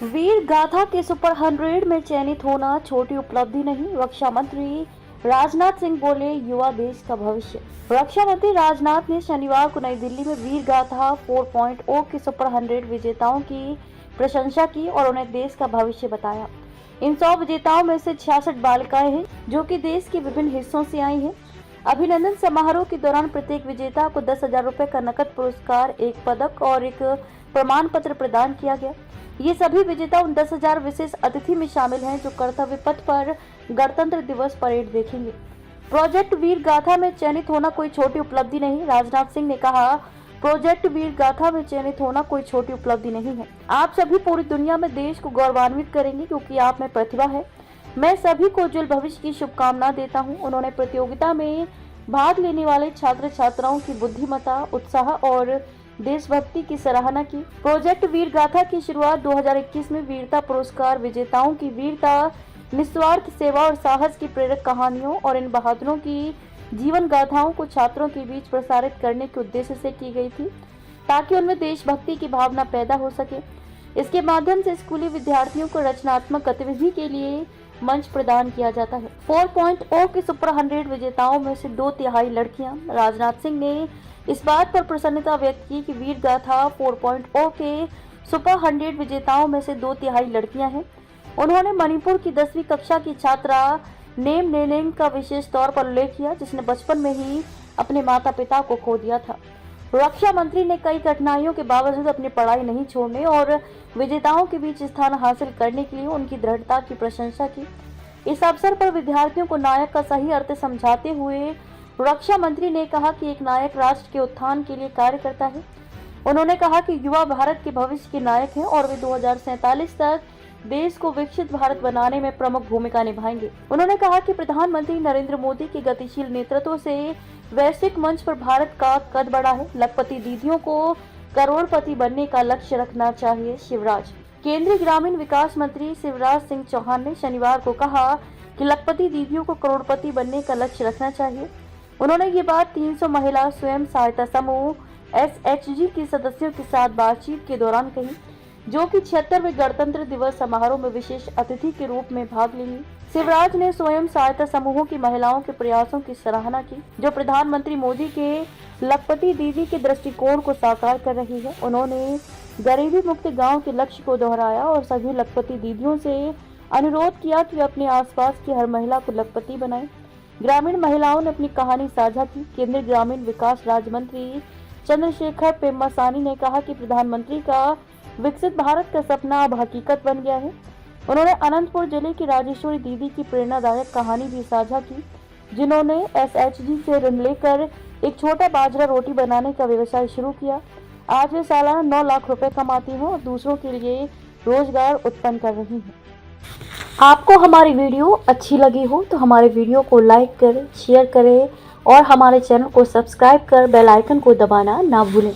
वीर गाथा के सुपर 100 में चयनित होना छोटी उपलब्धि नहीं, रक्षा मंत्री राजनाथ सिंह बोले युवा देश का भविष्य। रक्षा मंत्री राजनाथ ने शनिवार को नई दिल्ली में वीर गाथा 4.0 के सुपर 100 विजेताओं की प्रशंसा की और उन्हें देश का भविष्य बताया। इन 100 विजेताओं में से 66 बालिकाएं हैं जो कि देश के विभिन्न हिस्सों से आई हैं। अभिनंदन समारोह के दौरान प्रत्येक विजेता को 10,000 रुपए का नकद पुरस्कार, एक पदक और एक प्रमाण पत्र प्रदान किया गया। ये सभी विजेता उन 10,000 विशेष अतिथि में शामिल हैं जो कर्तव्य पथ पर गणतंत्र दिवस परेड देखेंगे। प्रोजेक्ट वीर गाथा में चयनित होना कोई छोटी उपलब्धि नहीं, राजनाथ सिंह ने कहा। प्रोजेक्ट वीर गाथा में चयनित होना कोई छोटी उपलब्धि नहीं है। आप सभी पूरी दुनिया में देश को गौरवान्वित करेंगे क्योंकि आप में प्रतिभा है। मैं सभी को उज्जवल भविष्य की शुभकामना देता हूं। उन्होंने प्रतियोगिता में भाग लेने वाले छात्र छात्राओं की बुद्धिमत्ता, उत्साह और देशभक्ति की सराहना की। प्रोजेक्ट वीर गाथा की शुरुआत 2021 में वीरता पुरस्कार विजेताओं की वीरता, निस्वार्थ सेवा और साहस की प्रेरक कहानियों और इन बहादुरों की जीवन गाथाओं को छात्रों के बीच प्रसारित करने के उद्देश्य से की गई थी ताकि उनमें देशभक्ति की भावना पैदा हो सके। इसके माध्यम से स्कूली विद्यार्थियों को रचनात्मक गतिविधि के लिए मंच प्रदान किया जाता है। 4.0 के सुपर 100 विजेताओं में से 2/3 लड़कियां। राजनाथ सिंह ने इस बात पर प्रसन्नता व्यक्त की कि वीर गाथा 4.0 के सुपर 100 विजेताओं में से 2/3 लड़कियां हैं। उन्होंने मणिपुर की 10वीं कक्षा की छात्रा नेम नेलेंग का विशेष तौर पर उल्लेख किया जिसने बचपन में ही अपने माता पिता को खो दिया था। रक्षा मंत्री ने कई कठिनाइयों के बावजूद अपनी पढ़ाई नहीं छोड़ने और विजेताओं के बीच स्थान हासिल करने के लिए उनकी दृढ़ता की प्रशंसा की। इस अवसर पर विद्यार्थियों को नायक का सही अर्थ समझाते हुए रक्षा मंत्री ने कहा कि एक नायक राष्ट्र के उत्थान के लिए कार्य करता है। उन्होंने कहा कि युवा भारत के भविष्य के नायक हैं और वे 2047 तक देश को विकसित भारत बनाने में प्रमुख भूमिका निभाएंगे। उन्होंने कहा कि प्रधानमंत्री नरेंद्र मोदी के गतिशील नेतृत्व से वैश्विक मंच पर भारत का कद बढ़ा है। लखपति दीदियों को करोड़पति बनने का लक्ष्य रखना चाहिए। शिवराज। केंद्रीय ग्रामीण विकास मंत्री शिवराज सिंह चौहान ने शनिवार को कहा कि लखपति दीदियों को करोड़पति बनने का लक्ष्य रखना चाहिए। उन्होंने ये बात 300 महिला स्वयं सहायता समूह SHG के सदस्यों के साथ बातचीत के दौरान कही जो कि 76वें गणतंत्र दिवस समारोह में विशेष अतिथि के रूप में भाग लेंगी। शिवराज ने स्वयं सहायता समूहों की महिलाओं के प्रयासों की सराहना की जो प्रधानमंत्री मोदी के लखपति दीदी के दृष्टिकोण को साकार कर रही है। उन्होंने गरीबी मुक्त गांव के लक्ष्य को दोहराया और सभी लखपति दीदियों से अनुरोध किया कि वे अपने आसपास की हर महिला को लखपति बनाएं। ग्रामीण महिलाओं ने अपनी कहानी साझा की। केंद्रीय ग्रामीण विकास राज्य मंत्री चंद्रशेखर पेम्मासानी ने कहा कि प्रधानमंत्री का विकसित भारत का सपना अब हकीकत बन गया है। उन्होंने अनंतपुर जिले की राजेश्वरी दीदी की प्रेरणादायक कहानी भी साझा की जिन्होंने SHG से ऋण लेकर एक छोटा बाजरा रोटी बनाने का व्यवसाय शुरू किया। आज वे सालाना 9 लाख रुपए कमाती हैं और दूसरों के लिए रोजगार उत्पन्न कर रही हैं। आपको हमारी वीडियो अच्छी लगी हो तो हमारे वीडियो को लाइक करें, शेयर करें और हमारे चैनल को सब्सक्राइब कर बेल आइकन को दबाना ना भूलें।